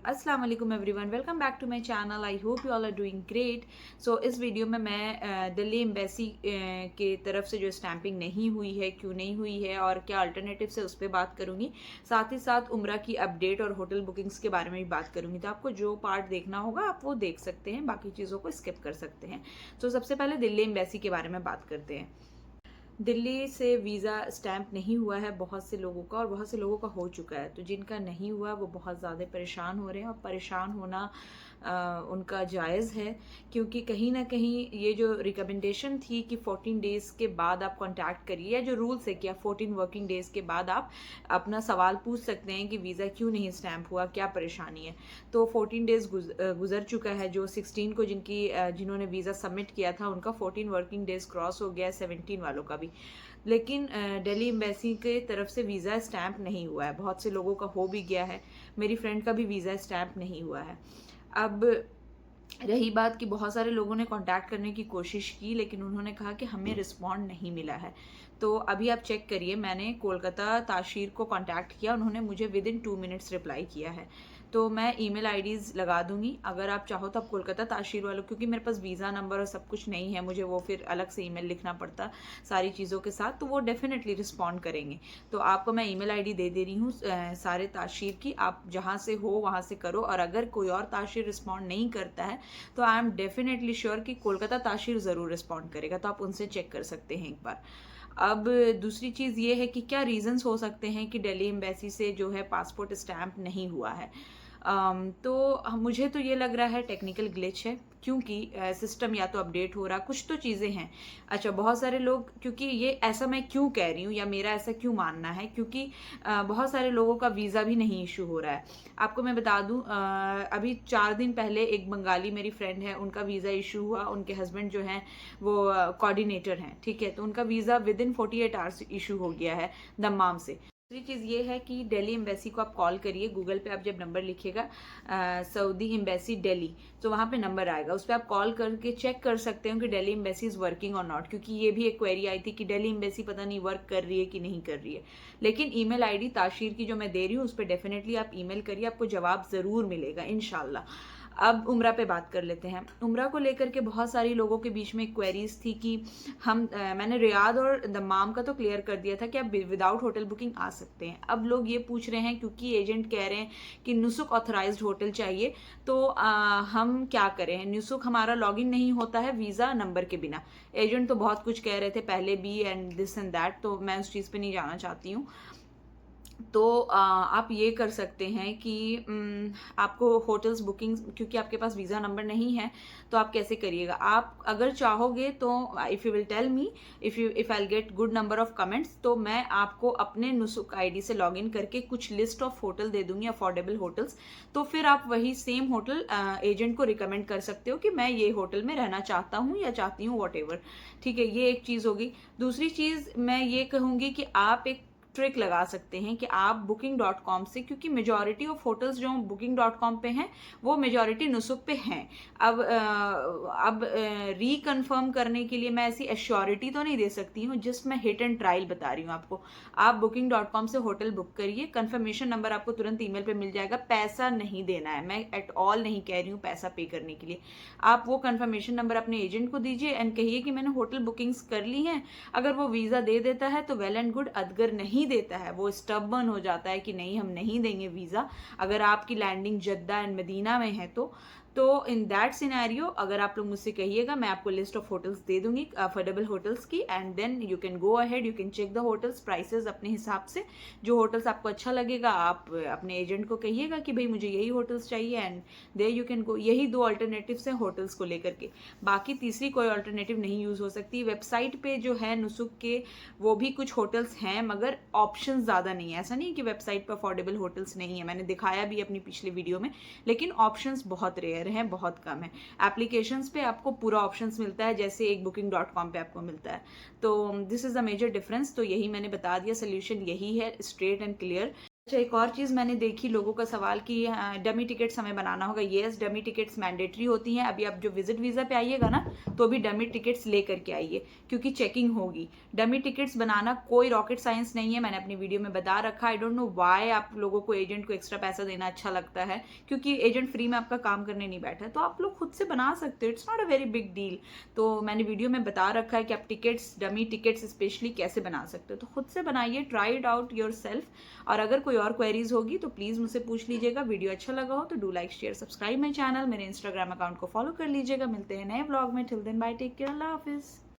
अस्सलाम वालेकुम everyone, welcome back to my channel. I hope you all are doing great. So इस video में मैं दिल्ली एम्बेसी के तरफ से जो स्टैंपिंग नहीं हुई है, क्यों नहीं हुई है और क्या अल्टरनेटिव है, उस पर बात करूंगी। साथ ही साथ उम्रा की अपडेट और होटल बुकिंग्स के बारे में भी बात करूंगी। तो आपको जो पार्ट देखना होगा आप वो देख सकते हैं, बाकी चीज़ों को स्किप कर सकते हैं। तो सबसे पहले दिल्ली एम्बेसी के बारे में बात करते हैं। दिल्ली से वीज़ा स्टैंप नहीं हुआ है बहुत से लोगों का, और बहुत से लोगों का हो चुका है। तो जिनका नहीं हुआ वो बहुत ज़्यादा परेशान हो रहे हैं, और परेशान होना उनका जायज़ है, क्योंकि कहीं ना कहीं ये जो रिकमेंडेशन थी कि 14 डेज़ के बाद आप कांटेक्ट करिए, या जो रूल्स है कि आप 14 वर्किंग डेज़ के बाद आप अपना सवाल पूछ सकते हैं कि वीज़ा क्यों नहीं स्टैंप हुआ, क्या परेशानी है। तो 14 डेज़ गुजर चुका है। जो 16 को जिन्होंने वीज़ा सबमिट किया था उनका 14 वर्किंग डेज़ क्रॉस हो गया है, 17 वालों का भी। लेकिन दिल्ली एम्बेसी के तरफ से वीज़ा स्टैंप नहीं हुआ है। बहुत से लोगों का हो भी गया है, मेरी फ्रेंड का भी वीज़ा स्टैंप नहीं हुआ है। अब रही बात कि बहुत सारे लोगों ने कांटेक्ट करने की कोशिश की, लेकिन उन्होंने कहा कि हमें रिस्पॉन्ड नहीं मिला है। तो अभी आप चेक करिए, मैंने कोलकाता ताशीर को कांटेक्ट किया, उन्होंने मुझे विद इन 2 मिनट्स रिप्लाई किया है। तो मैं ईमेल आईडीज़ लगा दूंगी, अगर आप चाहो तो आप कोलकाता ताशीर वालों, क्योंकि मेरे पास वीज़ा नंबर और सब कुछ नहीं है, मुझे वो फिर अलग से ईमेल लिखना पड़ता सारी चीज़ों के साथ, तो वो डेफिनेटली रिस्पॉन्ड करेंगे। तो आपको मैं ईमेल आईडी दे दे रही हूँ सारे ताशीर की, आप जहाँ से हो वहाँ से करो। और अगर कोई और ताशीर रिस्पॉन्ड नहीं करता है तो आई एम डेफिनेटली श्योर कि कोलकाता ताशीर ज़रूर रिस्पॉन्ड करेगा, तो आप उनसे चेक कर सकते हैं एक बार। अब दूसरी चीज़ ये है कि क्या रीजंस हो सकते हैं कि दिल्ली एम्बेसी से जो है पासपोर्ट स्टैंप नहीं हुआ है। मुझे तो ये लग रहा है टेक्निकल ग्लिच है, क्योंकि सिस्टम या तो अपडेट हो रहा, कुछ तो चीज़ें हैं। अच्छा, बहुत सारे लोग, क्योंकि ये ऐसा मैं क्यों कह रही हूँ या मेरा ऐसा क्यों मानना है, क्योंकि बहुत सारे लोगों का वीज़ा भी नहीं इशू हो रहा है। आपको मैं बता दूं, अभी 4 दिन पहले एक बंगाली मेरी फ्रेंड है, उनका वीज़ा इशू हुआ। उनके हस्बैंड जो हैं वो कोऑर्डिनेटर हैं, ठीक है। तो उनका visa with in 48 hours issue हो गया है दम्माम से। दूसरी चीज़ ये है कि दिल्ली एम्बेसी को आप कॉल करिए। गूगल पे आप जब नंबर लिखिएगा सऊदी एम्बेसी दिल्ली, तो वहाँ पे नंबर आएगा, उस पर आप कॉल करके चेक कर सकते हो कि दिल्ली एम्बेसी इज़ वर्किंग और नॉट। क्योंकि ये भी एक क्वेरी आई थी कि दिल्ली एम्बेसी पता नहीं वर्क कर रही है कि नहीं कर रही है। लेकिन ईमेल आईडी ताशीर की जो मैं दे रही हूँ उस पर डेफिनेटली आप ईमेल करिए, आपको जवाब ज़रूर मिलेगा इंशाल्लाह। अब उम्रा पे बात कर लेते हैं। उम्रा को लेकर के बहुत सारी लोगों के बीच में क्वेरीज थी कि मैंने रियाद और दम्माम का तो क्लियर कर दिया था कि आप विदाउट होटल बुकिंग आ सकते हैं। अब लोग ये पूछ रहे हैं, क्योंकि एजेंट कह रहे हैं कि नुसुक ऑथराइज्ड होटल चाहिए, तो हम क्या करें। नुसुक हमारा लॉगिन नहीं होता है वीज़ा नंबर के बिना। एजेंट तो बहुत कुछ कह रहे थे पहले भी, एंड दिस एंड दैट, तो मैं उस चीज़ पे नहीं जाना चाहती हूँ। तो आप ये कर सकते हैं कि आपको होटल्स बुकिंग, क्योंकि आपके पास वीज़ा नंबर नहीं है, तो आप कैसे करिएगा। आप अगर चाहोगे तो if you will tell me, if I get good number of comments, तो मैं आपको अपने नुसुक आईडी से लॉगिन करके कुछ लिस्ट ऑफ होटल दे दूंगी, अफोर्डेबल होटल्स। तो फिर आप वही सेम होटल एजेंट को रिकमेंड कर सकते हो कि मैं ये होटल में रहना चाहता हूँ या चाहती हूँ, वॉट एवर। ठीक है, ये एक चीज़ होगी। दूसरी चीज़ मैं ये कहूँगी कि आप एक ट्रिक लगा सकते हैं कि आप booking.com से, क्योंकि मेजॉरिटी ऑफ होटल्स जो booking.com पे हैं वो मेजॉरिटी नुसुक पे हैं। अब रीकन्फर्म करने के लिए मैं ऐसी एश्योरिटी तो नहीं दे सकती हूँ, जस्ट मैं हिट एंड ट्रायल बता रही हूँ आपको। आप booking.com से होटल बुक करिए, कंफर्मेशन नंबर आपको तुरंत ईमेल पे मिल जाएगा। पैसा नहीं देना है, मैं एट ऑल नहीं कह रही हूँ पैसा पे करने के लिए। आप वो कंफर्मेशन नंबर अपने एजेंट को दीजिए एंड कहिए कि मैंने होटल बुकिंग्स कर ली हैं। अगर वो वीज़ा दे देता है तो वेल एंड गुड, अगर नहीं देता है, वो स्टबर्न हो जाता है कि नहीं हम नहीं देंगे वीज़ा, अगर आपकी लैंडिंग जद्दा एंड मदीना में है तो इन दैट सिनेरियो अगर आप लोग मुझसे कहिएगा, मैं आपको लिस्ट ऑफ होटल्स दे दूंगी, अफोर्डेबल होटल्स की, and then you can go ahead, you can check the hotels prices अपने हिसाब से। जो होटल्स आपको अच्छा लगेगा आप अपने एजेंट को कहिएगा कि भाई मुझे यही होटल्स चाहिए, एंड दे यू कैन गो। यही दो अल्टरनेटिव्स हैं होटल्स को लेकर के, बाकी तीसरी कोई अल्टरनेटिव नहीं यूज़ हो सकती। वेबसाइट पे जो है नुसुक के, वो भी कुछ होटल्स हैं मगर ऑप्शन ज़्यादा नहीं है। ऐसा नहीं है कि वेबसाइट पर अफोर्डेबल होटल्स नहीं है, मैंने दिखाया भी अपनी पिछली वीडियो में, लेकिन ऑप्शंस बहुत रेयर हैं, बहुत कम है। एप्लीकेशंस पे आपको पूरा ऑप्शंस मिलता है, जैसे एक booking.com पे आपको मिलता है। तो this is the major difference. तो यही मैंने बता दिया, सोल्यूशन यही है, स्ट्रेट एंड क्लियर। अच्छा, एक और चीज़ मैंने देखी लोगों का सवाल कि डमी टिकट्स हमें बनाना होगा। येस, डमी टिकट्स मैंडेटरी होती हैं। अभी आप जो विजिट वीज़ा पे आइएगा ना, तो भी डमी टिकट्स लेकर के आइए, क्योंकि चेकिंग होगी। डमी टिकट्स बनाना कोई रॉकेट साइंस नहीं है, मैंने अपनी वीडियो में बता रखा। आई डोंट नो व्हाई आप लोगों को एजेंट को एक्स्ट्रा पैसा देना अच्छा लगता है, क्योंकि एजेंट फ्री में आपका काम करने नहीं बैठा है, तो आप लोग खुद से बना सकते हो। It's not a very big deal. तो मैंने वीडियो में बता रखा है कि आप टिकट्स, डमी टिकट्स स्पेशली कैसे बना सकते हो। तो खुद से बनाइए, try it out your self. और अगर कोई और क्वेरीज होगी तो प्लीज़ मुझसे पूछ लीजिएगा। वीडियो अच्छा लगा हो तो do like share subscribe my channel. मेरे इंस्टाग्राम अकाउंट को फॉलो कर लीजिएगा। मिलते हैं नए ब्लॉग में। Till then bye, take care, अल्लाह हाफिज़।